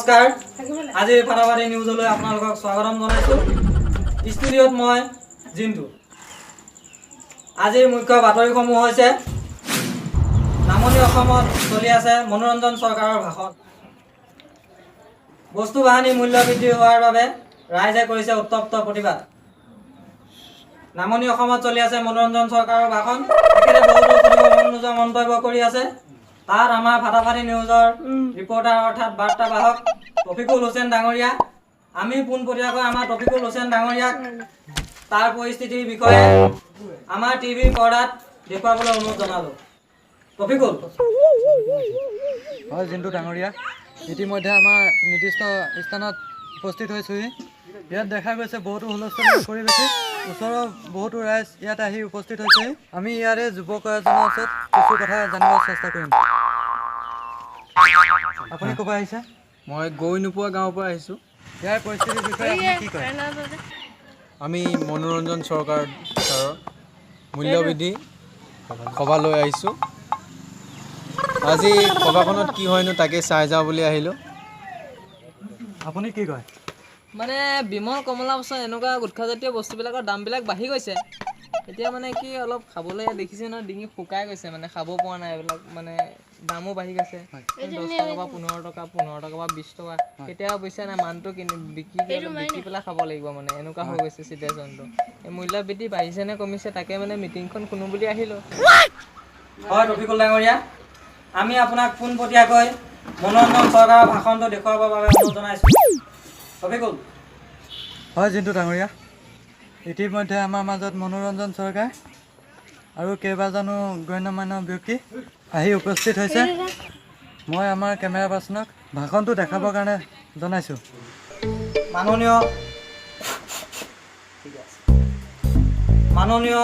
নমস্কাৰ আজি ফাটাফাটি নিউজলৈ আপোনালোকক স্বাগতম জনাইছোঁ ষ্টুডিঅ'ত মই জিন্তু আজিৰ মুখ্য বাতৰিসমূহ হৈছে নামনি অসমত চলি আছে মনোৰঞ্জন চৰকাৰৰ ভাষণ বস্তু বাহানি মূল্য বৃদ্ধি হোৱাৰ বাবে ৰাইজে কৰিছে উত্তপ্ত প্ৰতিবাদ নামনি অসমত চলি আছে মনোৰঞ্জন চৰকাৰৰ ভাষণ একেৰে বহুতো মন্তব্য কৰি আছে তাৰ আমাৰ ফাটাফাটি নিউজৰ ৰিপৰ্টাৰ অৰ্থাৎ বাৰ্তাবাহক টপিকুল হোসেন ডাঙৰীয়া আমি পোনপটীয়াকৈ আমাৰ টপিকুল হোসেন ডাঙৰীয়াক তাৰ পৰিস্থিতিৰ বিষয়ে আমাৰ টিভি পৰ্দাত দেখুৱাবলৈ অনুৰোধ জনালোঁ টপিকুল হয় জিন্তু ডাঙৰীয়া ইতিমধ্যে আমাৰ নিৰ্দিষ্ট স্থানত উপস্থিত হৈছোহি ইয়াত দেখা গৈছে বহুতো হুলস্থুল পৰিৱেশ ওচৰৰ বহুতো ৰাইজ ইয়াত আহি উপস্থিত হৈছে আমি ইয়াৰে যুৱক এজনৰ ওচৰত কিছু কথা জানিবৰ চেষ্টা কৰিম আপুনি ক'ব আহিছে মই গৈ নোপোৱা গাঁৱৰ পৰা আহিছোঁ ইয়াৰ পৰিস্থিতিৰ বিষয়ে আপুনি কি কয় আমি মনোৰঞ্জন চৰকাৰ ছাৰৰ মূল্যবৃদ্ধি সভালৈ আহিছোঁ আজি সভাখনত কি হয়নো তাকে চাই যাওঁ বুলি আহিলোঁ আপুনি কি কয় মানে বিমল কমলা বস্তু এনেকুৱা গুটখাজাতীয় বস্তুবিলাকৰ দামবিলাক বাঢ়ি গৈছে এতিয়া মানে কি অলপ খাবলৈ দেখিছে ন ডিঙি শুকাই গৈছে মানে খাব পৰা নাই এইবিলাক মানে দামো বাঢ়ি গৈছে 10 টকা বা 15 টকা বা 20 টকা কেতিয়াবা পইচা নাই মানটো বিক্ৰী পেলাই খাব লাগিব মানে এনেকুৱা হৈ গৈছে চিটুৱেশ্যনটো এই মূল্য বৃদ্ধি বাঢ়িছে নে কমিছে তাকে মানে মিটিংখন শুনো বুলি আহিলোঁ হয় টপিকুল ডাঙৰীয়া আমি আপোনাক পোনপটীয়াকৈ মনোৰঞ্জন চৰকাৰৰ ভাষণটো দেখুৱাবৰ বাবে অনুৰোধ জনাইছোঁ টপিকুল হয় জিন্তু ডাঙৰীয়া ইতিমধ্যে আমাৰ মাজত মনোৰঞ্জন চৰকাৰ আৰু কেইবাজনো গণ্যমান্য ব্যক্তি আহি উপস্থিত হৈছে মই আমাৰ কেমেৰা পাৰ্চনক ভাষণটো দেখাবৰ কাৰণে জনাইছোঁ মাননীয়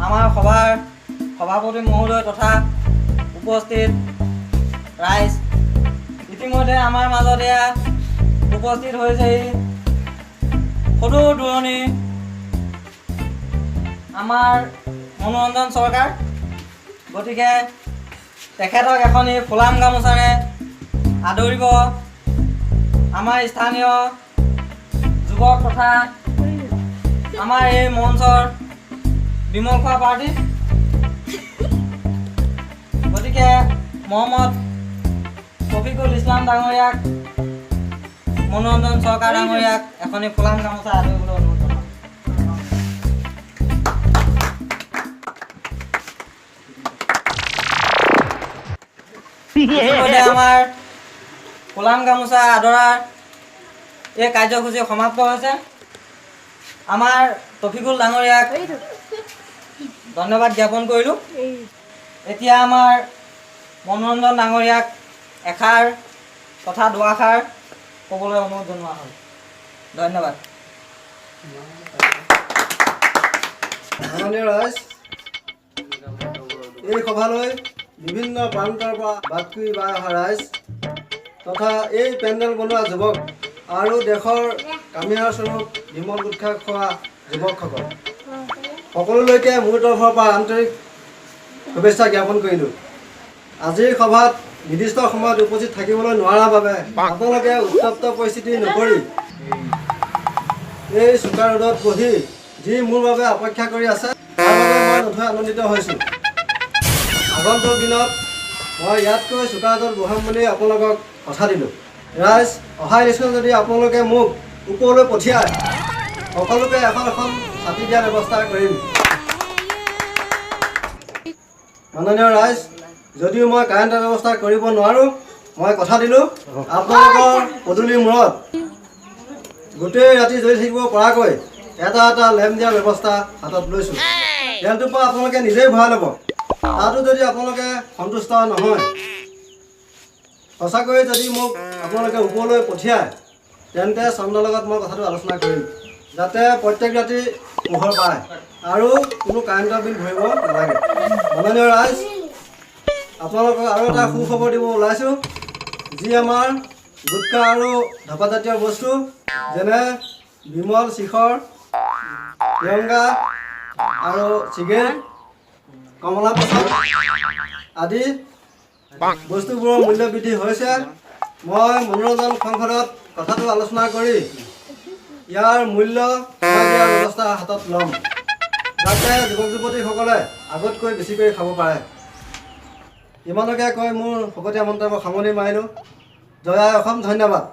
আমাৰ সভাৰ সভাপতি মহোদয় তথা উপস্থিত ৰাইজ ইতিমধ্যে আমাৰ মাজত এয়া উপস্থিত হৈছে সদূৰ দূৰণি আমাৰ মনোৰঞ্জন চৰকাৰ গতিকে তেখেতক এখনি ফুলাম গামোচাৰে আদৰিব আমাৰ স্থানীয় যুৱক তথা আমাৰ এই মঞ্চৰ বিমল খোৱা পাৰ্টি গতিকে মহম্মদ শফিকুল ইছলাম ডাঙৰীয়াক মনোৰঞ্জন চৰকাৰ ডাঙৰীয়াক এখনি ফুলাম গামোচা আদৰিবলৈ অনুৰোধ জনাওঁ ইতিমধ্যে আমাৰ ফুলাম গামোচা আদৰাৰ এই কাৰ্যসূচী সমাপ্ত হৈছে আমাৰ টপিকুল ডাঙৰীয়াক ধন্যবাদ জ্ঞাপন কৰিলোঁ এতিয়া আমাৰ মনোৰঞ্জন ডাঙৰীয়াক এষাৰ তথা দুআষাৰ ক'বলৈ অনুৰোধ জনোৱা হ'ল ধন্যবাদ মাননীয় ৰাইজ এই সভালৈ বিভিন্ন প্ৰান্তৰ পৰা বাট কৰি বাই অহা ৰাইজ তথা এই পেণ্ডেল বনোৱা যুৱক আৰু দেশৰ কামিয়াৰ স্বৰূপ বিমল গুটখা খোৱা যুৱকসকল সকলোলৈকে মোৰ তৰফৰ পৰা আন্তৰিক শুভেচ্ছা জ্ঞাপন কৰিলোঁ আজিৰ সভাত নিৰ্দিষ্ট সময়ত উপস্থিত থাকিবলৈ নোৱাৰাৰ বাবে আপোনালোকে উত্তপ্ত পৰিস্থিতি নকৰি এই চোকা ৰ'দত বহি যি মোৰ বাবে অপেক্ষা কৰি আছে তাৰ বাবে মই নথৈ আনন্দিত হৈছোঁ আগন্তুক দিনত মই ইয়াতকৈ চোকা ৰ'দত বহাম বুলি আপোনালোকক কথা দিলোঁ ৰাইজ অহা ইলেকশ্যন যদি আপোনালোকে মোক ওপৰলৈ পঠিয়ায় সকলোকে এখন এখন ছাতি দিয়াৰ ব্যৱস্থা কৰিম মাননীয় ৰাইজ যদিও মই কাৰেণ্টৰ ব্যৱস্থা কৰিব নোৱাৰোঁ মই কথা দিলোঁ আপোনালোকৰ পদূলিৰ মূৰত গোটেই ৰাতি জ্বলি থাকিব পৰাকৈ এটা এটা লেম্প দিয়াৰ ব্যৱস্থা হাতত লৈছোঁ তেলটোৰ পৰা আপোনালোকে নিজেই ভৰাই ল'ব তাতো যদি আপোনালোকে সন্তুষ্ট নহয় সঁচাকৈয়ে যদি মোক আপোনালোকে ওপৰলৈ পঠিয়ায় তেন্তে চন্দ্ৰৰ লগত মই কথাটো আলোচনা কৰিম যাতে প্ৰত্যেক ৰাতি পোহৰ পায় আৰু কোনো কাৰেণ্টৰ বিল ভৰিব নালাগে মাননীয় ৰাইজ আপোনালোকক আৰু এটা সুখবৰ দিব ওলাইছোঁ যি আমাৰ গুটখা আৰু ধপাজাতীয় বস্তু যেনে বিমল শিখৰ তিৰংগা আৰু চিগেট কমলা পচন্দ আদি বস্তুবোৰৰ মূল্য বৃদ্ধি হৈছে মই মনোৰঞ্জন সংসদত কথাটো আলোচনা কৰি ইয়াৰ মূল্য কমাই দিয়াৰ ব্যৱস্থা হাতত ল'ম, যাতে যুৱক যুৱতীসকলে আগতকৈ বেছিকৈ খাব পাৰে। ইমানকে কৈ মোৰ ফকতীয়া মন্তব্য সামৰণি মাৰিলোঁ। জয় আই অসম, ধন্যবাদ।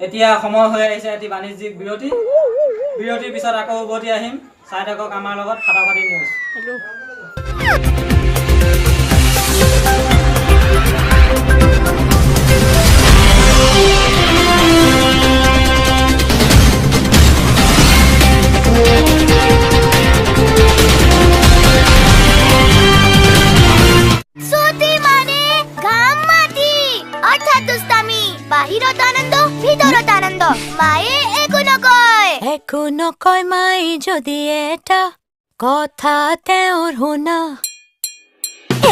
এতিয়া সময় হৈ আহিছে এটি বাণিজ্যিক বিৰতি। বিৰতিৰ পিছত আকৌ উভতি আহিম। চাই থাকক আমাৰ লগত ফাটাফাটি নিউজ। বাহিৰত আনন্দ ভিতৰত আনন্দ মায়ে একো নকয় মাই যদি এটা কথা তেওঁৰ শুনা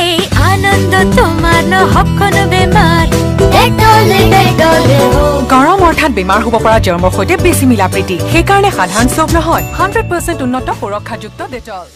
এই আনন্দ তোমাৰ নহওক কোনো বেমাৰ গৰম অৰ্থাৎ বেমাৰ হ'ব পৰা জৰ্মৰ সৈতে বেছি মিলা প্ৰীতি, সেইকাৰণে সাধাৰণ চব নহয় 100% উন্নত সুৰক্ষাযুক্ত ডেটল।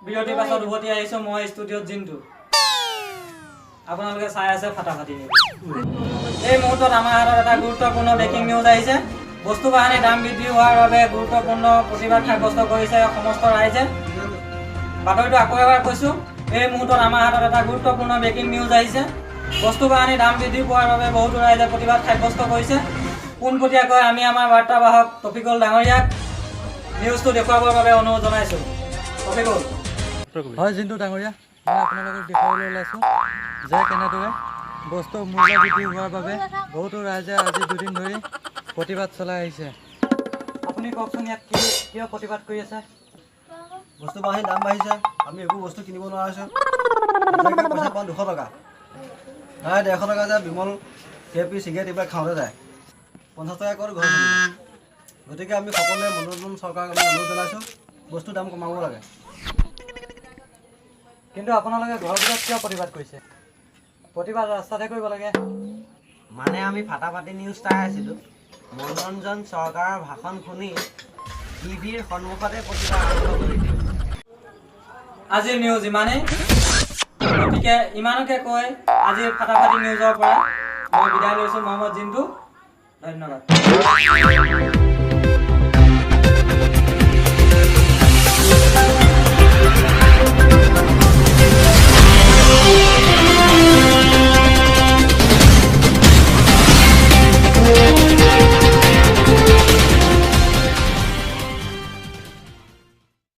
বিৰতিৰ পাছত উভতি আহিছোঁ মই ষ্টুডিঅ'ত জিন্তু। আপোনালোকে চাই আছে ফাটাফাটি নিউজ। এই মুহূৰ্তত আমাৰ হাতত এটা গুৰুত্বপূৰ্ণ ব্ৰেকিং নিউজ আহিছে। বস্তু বাহানিৰ দাম বৃদ্ধি হোৱাৰ বাবে গুৰুত্বপূৰ্ণ প্ৰতিবাদ সাব্যস্ত কৰিছে সমস্ত ৰাইজে। বাতৰিটো আকৌ এবাৰ কৈছোঁ, এই মুহূৰ্তত আমাৰ হাতত এটা গুৰুত্বপূৰ্ণ ব্ৰেকিং নিউজ আহিছে। বস্তু বাহানিৰ দাম বৃদ্ধি পোৱাৰ বাবে বহুতো ৰাইজে প্ৰতিবাদ সাব্যস্ত কৰিছে। পোনপটীয়াকৈ আমি আমাৰ বাৰ্তাবাহক টপিকুল ডাঙৰীয়াক নিউজটো দেখুৱাবৰ বাবে অনুৰোধ জনাইছোঁ। টপিকুল। হয় জিন্তু ডাঙৰীয়া, মই আপোনালোকক দেখুৱাবলৈ ওলাইছোঁ যে কেনেদৰে বস্তু মূল্য বৃদ্ধি হোৱাৰ বাবে বহুতো ৰাইজে আজি দুদিন ধৰি প্ৰতিবাদ চলাই আহিছে। আপুনি কওকচোন ইয়াত কিয় প্ৰতিবাদ কৰি আছে? বস্তু বাহিনীৰ দাম বাঢ়িছে, আমি একো বস্তু কিনিব নোৱাৰা হৈছোঁ। পইচা পাওঁ 200 টকা, নাই 150 টকা যায় বিমল কেপি চিগাৰেট এইবিলাক খাওঁতে যায়, 50 টকা ক'ত ঘৰ চলিব। গতিকে আমি সকলোৱে মনোৰঞ্জন চৰকাৰক আমি অনুৰোধ জনাইছোঁ, বস্তুৰ দাম কমাব লাগে। কিন্তু আপোনালোকে ঘৰৰ ভিতৰত কিয় প্ৰতিবাদ কৰিছে? প্ৰতিবাদ ৰাস্তাতে কৰিব লাগে। মানে আমি ফাটাফাটি নিউজ চাই আছিলোঁ, মনোৰঞ্জন চৰকাৰৰ ভাষণ শুনি টিভিৰ সন্মুখতে প্ৰতিবাদ আৰম্ভ কৰিছিল। আজিৰ নিউজ ইমানেই। গতিকে ইমানকে কৈ আজিৰ ফাটাফাটি নিউজৰ পৰা মই বিদায় লৈছোঁ। মহম্মদ জিন্তু, ধন্যবাদ।